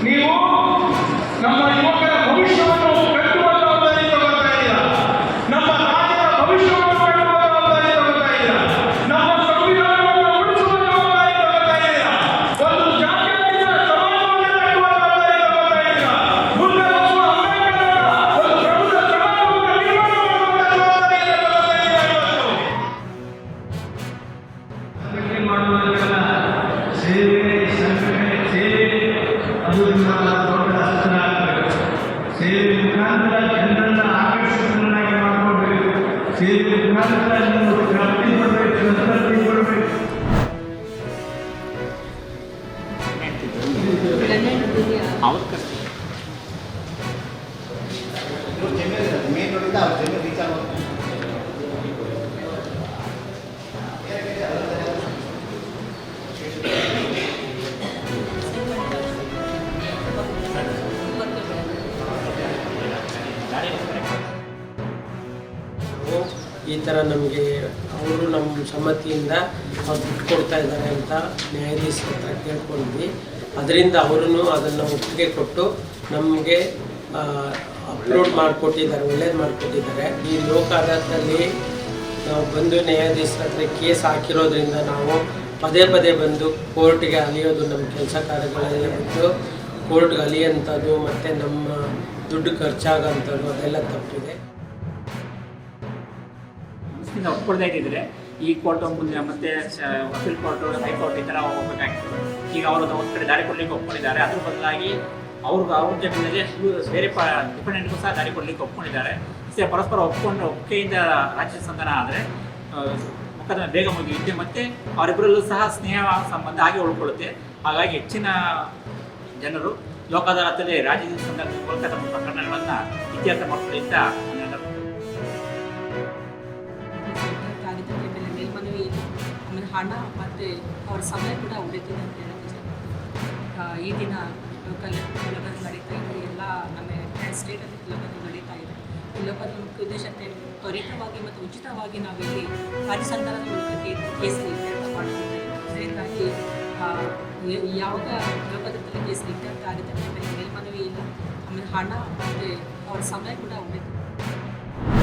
ನೀವು ನಮ್ಮ ಯುವಕರ ಭವಿಷ್ಯವನ್ನು ಕಟ್ಟುವ ಜವಾಬ್ದಾರಿ ತಗೊಳ್ತಾ ಇದ್ದೀರಾ. ನಮ್ಮ ರಾಜ್ಯದ ಭವಿಷ್ಯವನ್ನು ಕಟ್ಟುವ ಜವಾಬ್ದಾರಿ ತಗೊಳ್ತಾ ಇದ್ದೀರಾ. ನಮ್ಮ ಸಂವಿಧಾನವನ್ನು ಉಳಿಸುವ ಜವಾಬ್ದಾರಿ ತಗೊಳ್ತಾ ಇದ್ದೀರಾ. ಒಂದು ಜಾತ್ಯತೀತ ಸಮಾಜವನ್ನು ಕಟ್ಟುವ ಜವಾಬ್ದಾರಿ ತಗೊಳ್ತಾ ಇದ್ದೀರಾ. ಮುಂದೆ ಬರುವ ಅಂಬೇಡ್ಕರ್ ಒಂದು ಪ್ರಬುದ್ಧ ಸಮಾಜವನ್ನು ನಿರ್ಮಾಣ ಮಾಡುವ ಜವಾಬ್ದಾರಿ ತಗೊಳ್ತಾ ಇದ್ದೀರಾ. ಮಾಡುವುದರ ಸೇವೆ ಸಂಘಟನೆ ಸೇವೆ ಅದು ನಮ್ಮ ದೊಡ್ಡ ಅಸ್ತ್ರ ಆಗಬೇಕು. ಸೇವೆ ಮುಖಾಂತರ ಜನರನ್ನು ಆಕರ್ಷಿತರನ್ನಾಗಿ ಮಾಡಿಕೊಳ್ಬೇಕು. ಸೇವೆ ಮುಖಾಂತರ ನೀವು ತೃಪ್ತಿ ಕೊಡಬೇಕು, ಸಂತೃಪ್ತಿ ಕೊಡಬೇಕು. ಈ ಥರ ನಮಗೆ ಅವರು ನಮ್ಮ ಸಮ್ಮತಿಯಿಂದ ಅವ್ರು ದುಡ್ಡು ಕೊಡ್ತಾ ಇದ್ದಾರೆ ಅಂತ ನ್ಯಾಯಾಧೀಶರ ಹತ್ರ ಕೇಳ್ಕೊಂಡ್ವಿ. ಅದರಿಂದ ಅವರು ಅದನ್ನು ಒಪ್ಪಿಗೆ ಕೊಟ್ಟು ನಮಗೆ ಅಪ್ಲೋಡ್ ಮಾಡಿಕೊಟ್ಟಿದ್ದಾರೆ, ಒಳ್ಳೇದು ಮಾಡಿಕೊಟ್ಟಿದ್ದಾರೆ. ಈ ಲೋಕ ಅದಾಲತ್ನಲ್ಲಿ ನಾವು ಬಂದು ನ್ಯಾಯಾಧೀಶರ ಹತ್ರ ಕೇಸ್ ಹಾಕಿರೋದ್ರಿಂದ ನಾವು ಪದೇ ಪದೇ ಬಂದು ಕೋರ್ಟ್ಗೆ ಅಲಿಯೋದು ನಮ್ಮ ಕೆಲಸ ಕಾರ್ಯಗಳಲ್ಲಿ ಬಂದು ಕೋರ್ಟ್ಗೆ ಅಲಿಯೋಂಥದ್ದು ಮತ್ತು ನಮ್ಮ ದುಡ್ಡು ಖರ್ಚಾಗೋಂಥದ್ದು ಅದೆಲ್ಲ ತಪ್ಪಿದೆ. ಒಪ್ಕೊಳ್ತಾ ಇದ್ದಿದ್ರೆ ಈ ಕೋರ್ಟ್ ಮುಂದೆ ಮತ್ತೆ ಅಪೀಲ್ ಕೋರ್ಟು ಹೈಕೋರ್ಟ್ ಈ ಥರ ಹೋಗ್ಬೇಕಾಗಿತ್ತು. ಈಗ ಅವರು ಒಂದು ಕಡೆ ದಾರಿ ಕೊಡಲಿಕ್ಕೆ ಒಪ್ಕೊಂಡಿದ್ದಾರೆ. ಅದ್ರ ಬದಲಾಗಿ ಅವ್ರ ಜಮೀನಲ್ಲಿ ಬೇರೆ ಡಿಪೆಂಡೆಂಟ್ಗೂ ಸಹ ದಾರಿ ಕೊಡಲಿಕ್ಕೆ ಒಪ್ಕೊಂಡಿದ್ದಾರೆ. ಪರಸ್ಪರ ಒಪ್ಪಿಗೆಯಿಂದ ರಾಜ್ಯ ಸಂಧಾನ ಆದರೆ ಮೊಕದ್ದಮೆ ಬೇಗ ಮುಗಿಯುತ್ತೆ ಮತ್ತು ಅವರಿಬ್ಬರಲ್ಲೂ ಸಹ ಸ್ನೇಹ ಸಂಬಂಧ ಹಾಗೆ ಉಳ್ಕೊಳ್ಳುತ್ತೆ. ಹಾಗಾಗಿ ಹೆಚ್ಚಿನ ಜನರು ಲೋಕ ಅದಾಲತಲ್ಲಿ ರಾಜ್ಯ ಸಂಧಾನದ ಮೂಲಕ ತಮ್ಮ ಪ್ರಕರಣಗಳನ್ನು ಇತ್ಯರ್ಥ ಮಾಡ್ಕೊಳ್ಳಿ ಅಂತ ಮೇಲ್ಮನವಿ ಆಮೇಲೆ ಹಣ ಮತ್ತು ಅವರ ಸಮಯ ಕೂಡ ಉಳಿತಿದೆ ಅಂತ ಹೇಳೋದು. ಈ ದಿನ ಲೋಕಲ್ ಲೋಕಲ್ ನಡೀತಾ ಇದೆ, ಎಲ್ಲ ನಮ್ಮ ಸ್ಟೇಟಲ್ಲಿ ಲೋಕಲ್ ನಡೀತಾ ಇದೆ. ಈ ಲೋಕದ ಮುಖ್ಯ ಉದ್ದೇಶ ತ್ವರಿತವಾಗಿ ಮತ್ತು ಉಚಿತವಾಗಿ ನಾವಿಲ್ಲಿ ರಾಜ್ಯ ಸಂಧಾನದ ಮೂಲಕ ಕೇಸಲ್ಲಿ ಇತ್ಯರ್ಥ ಮಾಡಿಕೊಂಡಿದ್ದೇವೆ. ಇದರಿಂದಾಗಿ ಯಾವಾಗ ಲೋಕದಲ್ಲಿ ಕೇಸಲ್ಲಿ ಇತ್ಯರ್ಥ ಆಗುತ್ತೆ ಮೇಲ್ಮನವಿ ಇಲ್ಲ, ಆಮೇಲೆ ಹಣ ಮತ್ತು ಅವರ ಸಮಯ ಕೂಡ ಉಳಿತಿದೆ.